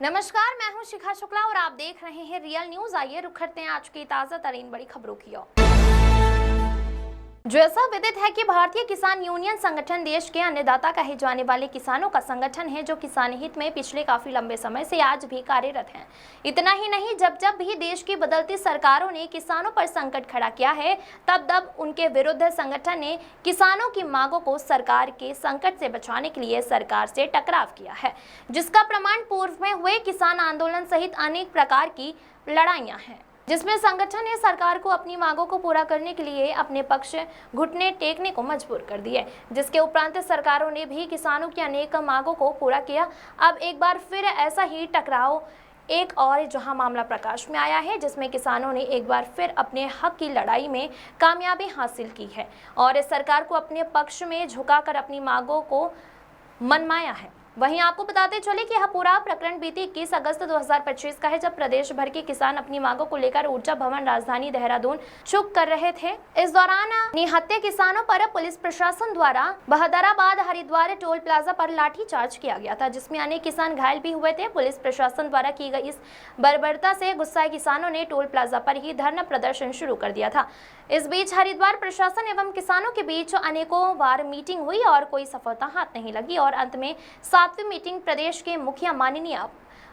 नमस्कार, मैं हूं शिखा शुक्ला और आप देख रहे हैं रियल न्यूज। आइए रुक करते हैं आज की ताजा तरीन बड़ी खबरों की ओर। जैसा विदित है कि भारतीय किसान यूनियन संगठन देश के अन्नदाता कहे जाने वाले किसानों का संगठन है, जो किसान हित में पिछले काफी लंबे समय से आज भी कार्यरत है। इतना ही नहीं, जब जब भी देश की बदलती सरकारों ने किसानों पर संकट खड़ा किया है, तब तब उनके विरुद्ध संगठन ने किसानों की मांगों को सरकार के संकट से बचाने के लिए सरकार से टकराव किया है, जिसका प्रमाण पूर्व में हुए किसान आंदोलन सहित अनेक प्रकार की लड़ाइयां हैं, जिसमें संगठन ने सरकार को अपनी मांगों को पूरा करने के लिए अपने पक्ष घुटने टेकने को मजबूर कर दिए, जिसके उपरांत सरकारों ने भी किसानों की अनेक मांगों को पूरा किया। अब एक बार फिर ऐसा ही टकराव एक और जहां मामला प्रकाश में आया है, जिसमें किसानों ने एक बार फिर अपने हक की लड़ाई में कामयाबी हासिल की है और सरकार को अपने पक्ष में झुकाकर अपनी मांगों को मनमाया है। वहीं आपको बताते चले कि यह पूरा प्रकरण बीती 21 अगस्त 2025 का है, जब प्रदेश भर के किसान अपनी मांगों को लेकर ऊर्जा भवन राजधानी देहरादून चुप कर रहे थे। इस दौरान निहत्थे किसानों पर पुलिस प्रशासन द्वारा बहादुराबाद हरिद्वार टोल प्लाजा पर लाठीचार्ज किया गया था, जिसमें अनेक किसान घायल भी हुए थे। पुलिस प्रशासन द्वारा की गई इस बर्बरता से गुस्साए किसानों ने टोल प्लाजा पर ही धरना प्रदर्शन शुरू कर दिया था। इस बीच हरिद्वार प्रशासन एवं किसानों के बीच अनेकों बार मीटिंग हुई और कोई सफलता हाथ नहीं लगी और अंत में 7वीं मीटिंग प्रदेश के मुखिया माननीय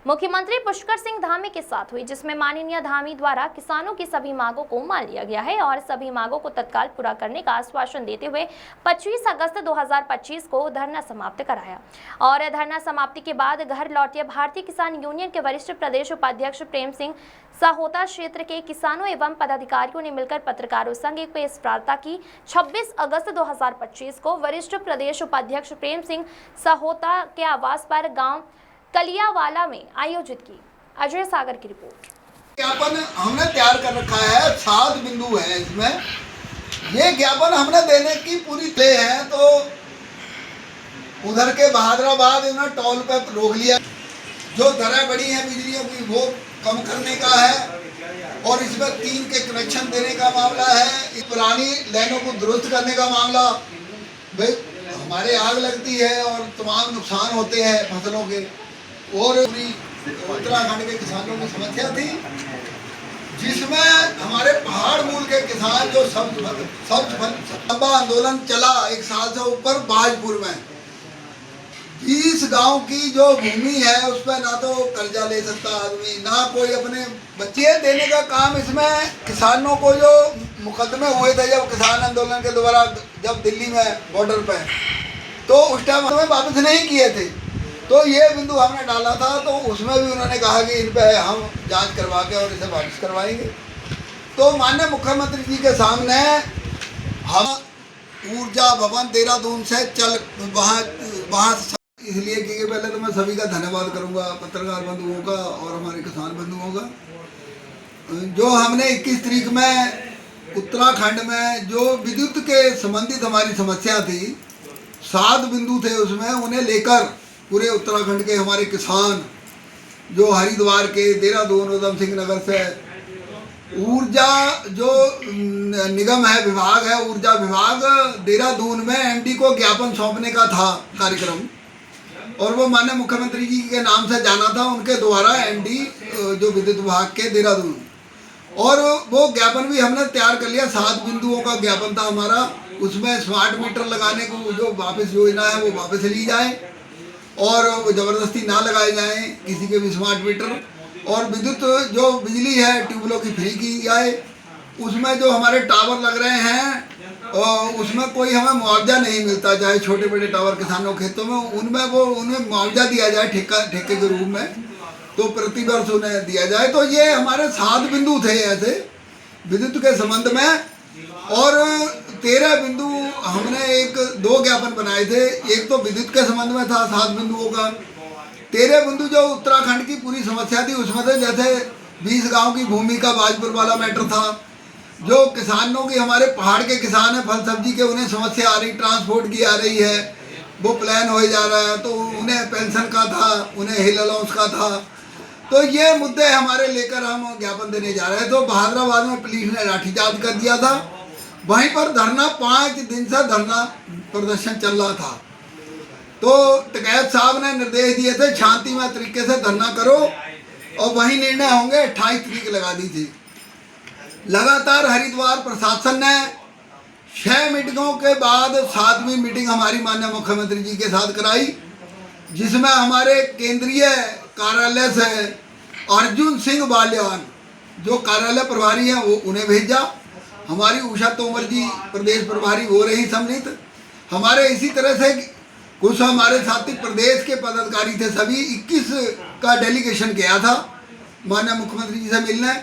मुख्यमंत्री पुष्कर सिंह धामी के साथ हुई, जिसमें माननीय धामी द्वारा किसानों की सभी मांगों को मान लिया गया है और सभी मांगों को तत्काल पूरा करने का आश्वासन देते हुए 25 अगस्त 2025 को धरना समाप्त कराया। और धरना समाप्ति के बाद घर लौटे भारतीय किसान यूनियन के वरिष्ठ प्रदेश उपाध्यक्ष प्रेम सिंह सहोता क्षेत्र के किसानों एवं पदाधिकारियों ने मिलकर पत्रकारों संग एक प्रेस वार्ता की 26 अगस्त 2025 को वरिष्ठ प्रदेश उपाध्यक्ष प्रेम सिंह सहोता के आवास पर गांव कलियावाला में आयोजित की। अजय सागर की रिपोर्ट। ज्ञापन हमने तैयार कर रखा है, 7 बिंदु है इसमें। ये ज्ञापन हमने देने की पूरी तय है, तो उधर के बहादुराबाद इन्होंने टोल पे रोक लिया। जो दरें बढ़ी हैं बिजलियों की वो कम करने का है और इसमें 3 के कनेक्शन देने का मामला है। इस पुरानी लाइनों को दुरुस्त करने का मामला। भाई हमारे आग लगती है और तमाम नुकसान होते हैं फसलों के, और पूरी उत्तराखंड के किसानों की समस्या थी, जिसमें हमारे पहाड़ मूल के किसान जो लंबा आंदोलन चला 1 साल से ऊपर बाजपुर में 20 गांव की जो भूमि है उस पर ना तो कर्जा ले सकता आदमी, ना कोई अपने बच्चे देने का काम। इसमें किसानों को जो मुकदमे हुए थे जब किसान आंदोलन के द्वारा, जब दिल्ली में बॉर्डर पे, तो उस टाइम हमें वापस नहीं किए थे। तो ये बिंदु हमने डाला था, तो उसमें भी उन्होंने कहा कि इन पे हम जांच करवा के और इसे वापस करवाएंगे। तो माननीय मुख्यमंत्री जी के सामने हम ऊर्जा भवन देहरादून से चल वहाँ इसलिए कि पहले तो मैं सभी का धन्यवाद करूँगा, पत्रकार बंधुओं का और हमारे किसान बंधुओं का, जो हमने 21 तारीख में उत्तराखंड में जो विद्युत के संबंधित हमारी समस्या थी, 7 बिंदु थे उसमें, उन्हें लेकर पूरे उत्तराखंड के हमारे किसान जो हरिद्वार के, देहरादून, उधम सिंह नगर से, ऊर्जा जो निगम है, विभाग है, ऊर्जा विभाग देहरादून में एमडी को ज्ञापन सौंपने का था कार्यक्रम, और वो माननीय मुख्यमंत्री जी के नाम से जाना था, उनके द्वारा एमडी जो विद्युत विभाग के देहरादून, और वो ज्ञापन भी हमने तैयार कर लिया। 7 बिंदुओं का ज्ञापन था हमारा। उसमें स्मार्ट मीटर लगाने को जो वापस योजना है वो वापस ली जाए और ज़बरदस्ती ना लगाए जाएं किसी के भी स्मार्ट मीटर, और विद्युत जो बिजली है ट्यूबवेलों की फ्री की जाए। उसमें जो हमारे टावर लग रहे हैं उसमें कोई हमें मुआवजा नहीं मिलता, चाहे छोटे बड़े टावर किसानों खेतों में, उन्हें मुआवजा दिया जाए ठेके के रूप में, तो प्रति वर्ष उन्हें दिया जाए। तो ये हमारे 7 बिंदु थे ऐसे विद्युत के संबंध में, और 13 बिंदु हमने 2 ज्ञापन बनाए थे। एक तो विद्युत के संबंध में था 7 बिंदुओं का। 13 बिंदु जो उत्तराखंड की पूरी समस्या थी उसमें थे, जैसे 20 गांव की भूमि का बाजपुर वाला मैटर था, जो किसानों की, हमारे पहाड़ के किसान हैं, फल सब्जी के, उन्हें समस्या आ रही, ट्रांसपोर्ट की आ रही है, वो प्लान हो जा रहा है, तो उन्हें पेंशन का था, उन्हें हिल अलाउंस का था। तो ये मुद्दे हमारे लेकर हम ज्ञापन देने जा रहे हैं। तो बहादुराबाद में पुलिस ने लाठीचार्ज कर दिया था, वहीं पर धरना 5 दिन से धरना प्रदर्शन चल रहा था। तो टिकैत साहब ने निर्देश दिए थे शांतिमय तरीके से धरना करो, और वही निर्णय होंगे। 28 तारीख लगा दी थी। लगातार हरिद्वार प्रशासन ने 6 मीटिंगों के बाद 7वीं मीटिंग हमारी माननीय मुख्यमंत्री जी के साथ कराई, जिसमें हमारे केंद्रीय कार्यालय से अर्जुन सिंह बालियान जो कार्यालय प्रभारी हैं वो उन्हें भेजा। हमारी उषा तोमर जी प्रदेश प्रभारी वो रही सम्मिलित। हमारे इसी तरह से कुछ हमारे साथी प्रदेश के पदाधिकारी थे, सभी 21 का डेलीगेशन गया था माननीय मुख्यमंत्री जी से मिलने।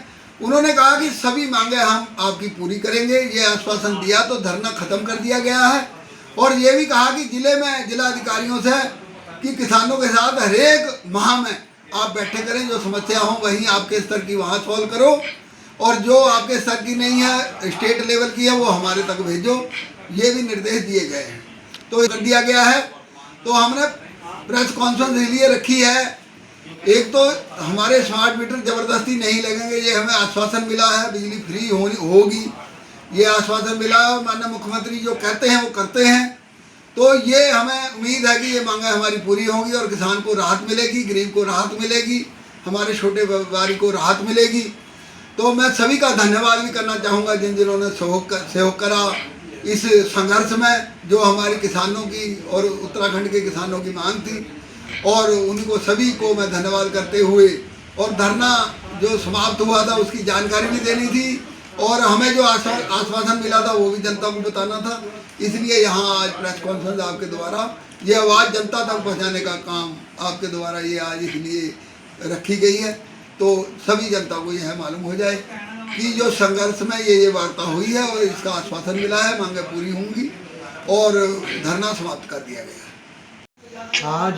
उन्होंने कहा कि सभी मांगे हम आपकी पूरी करेंगे, ये आश्वासन दिया तो धरना खत्म कर दिया गया है। और ये भी कहा कि जिले में जिला अधिकारियों से कि किसानों के साथ हर एक माह में आप बैठे करें, जो समस्या हो वहीं आपके स्तर की वहाँ सॉल्व करो, और जो आपके स्तर की नहीं है स्टेट लेवल की है वो हमारे तक भेजो। ये भी निर्देश दिए गए हैं, तो कर दिया गया है। तो हमने प्रेस कॉन्फ्रेंस इसलिए रखी है, एक तो हमारे स्मार्ट मीटर ज़बरदस्ती नहीं लगेंगे, ये हमें आश्वासन मिला है, बिजली फ्री होगी, ये आश्वासन मिला है। माननीय मुख्यमंत्री जो कहते हैं वो करते हैं, तो ये हमें उम्मीद है कि ये मांगें हमारी पूरी होंगी और किसान को राहत मिलेगी, गरीब को राहत मिलेगी, हमारे छोटे व्यापारी को राहत मिलेगी। तो मैं सभी का धन्यवाद भी करना चाहूँगा जिन जिन्होंने सहयोग करा इस संघर्ष में, जो हमारे किसानों की और उत्तराखंड के किसानों की मांग थी, और उनको सभी को मैं धन्यवाद करते हुए, और धरना जो समाप्त हुआ था उसकी जानकारी भी देनी थी, और हमें जो आश्वासन मिला था वो भी जनता को बताना था। इसलिए यहाँ आज प्रेस कॉन्फ्रेंस आपके द्वारा ये आवाज़ जनता तक पहुँचाने का काम आपके द्वारा ये आज इसलिए रखी गई है, तो सभी जनता को यह मालूम हो जाए कि जो संघर्ष में ये वार्ता हुई है और इसका आश्वासन मिला है, मांगे पूरी होंगी और धरना समाप्त कर दिया गया। आज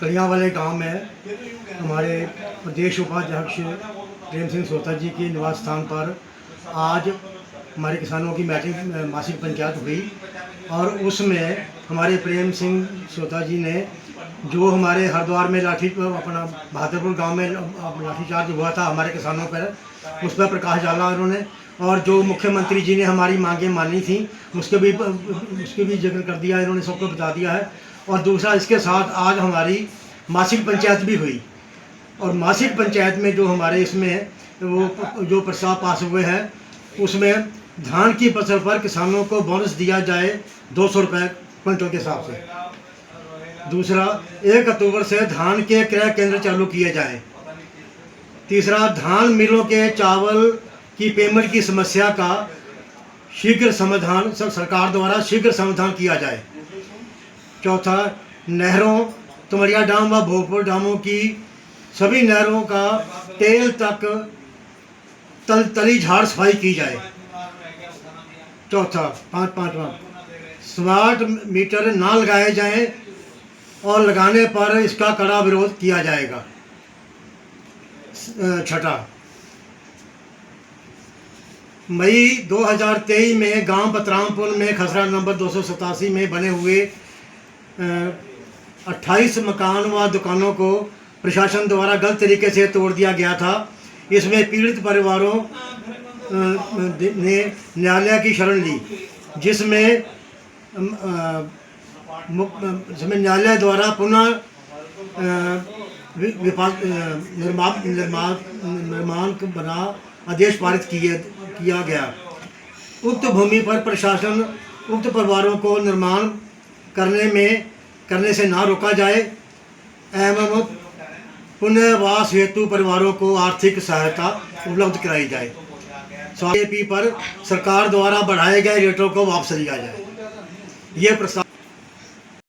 कड़ियाँ वाले गांव में हमारे प्रदेश उपाध्यक्ष प्रेम सिंह सोता जी के निवास स्थान पर आज हमारे किसानों की मासिक पंचायत हुई, और उसमें हमारे प्रेम सिंह सोता जी ने जो हमारे हरिद्वार में अपना बहादुरपुर गांव में लाठीचार्ज हुआ था हमारे किसानों पर, उस पर प्रकाश डाला उन्होंने, और जो मुख्यमंत्री जी ने हमारी मांगें मानी थी उसके भी जिक्र कर दिया इन्होंने, सबको बता दिया है। और दूसरा इसके साथ आज हमारी मासिक पंचायत भी हुई, और मासिक पंचायत में जो हमारे इसमें वो जो प्रस्ताव पास हुए हैं उसमें धान की फसल पर किसानों को बोनस दिया जाए 200 रुपये क्विंटल के हिसाब से। दूसरा, 1 अक्टूबर से धान के क्रय केंद्र चालू किए जाएं। तीसरा, धान मिलों के चावल की पेमेंट की समस्या का शीघ्र समाधान सरकार द्वारा शीघ्र समाधान किया जाए। चौथा, नहरों, तुमरिया डाम व भोजपुर डामों की सभी नहरों का तेल तक तली झाड़ सफाई की जाए। चौथा, पाँचवा, स्मार्ट मीटर ना लगाए जाएं और लगाने पर इसका कड़ा विरोध किया जाएगा। छठा, मई 2023 में गांव बतरामपुर में खसरा नंबर 287 में बने हुए 28 मकान व दुकानों को प्रशासन द्वारा गलत तरीके से तोड़ दिया गया था। इसमें पीड़ित परिवारों ने न्यायालय की शरण ली, जिसमें न्यायालय द्वारा पुनः निर्माण बना आदेश पारित किया गया। उक्त भूमि पर प्रशासन उक्त परिवारों को निर्माण करने से ना रोका जाए एवं पुनर्वास हेतु परिवारों को आर्थिक सहायता उपलब्ध कराई जाए। पर सरकार द्वारा बढ़ाए गए रेटों को वापस लिया जाए। ये प्रस्ताव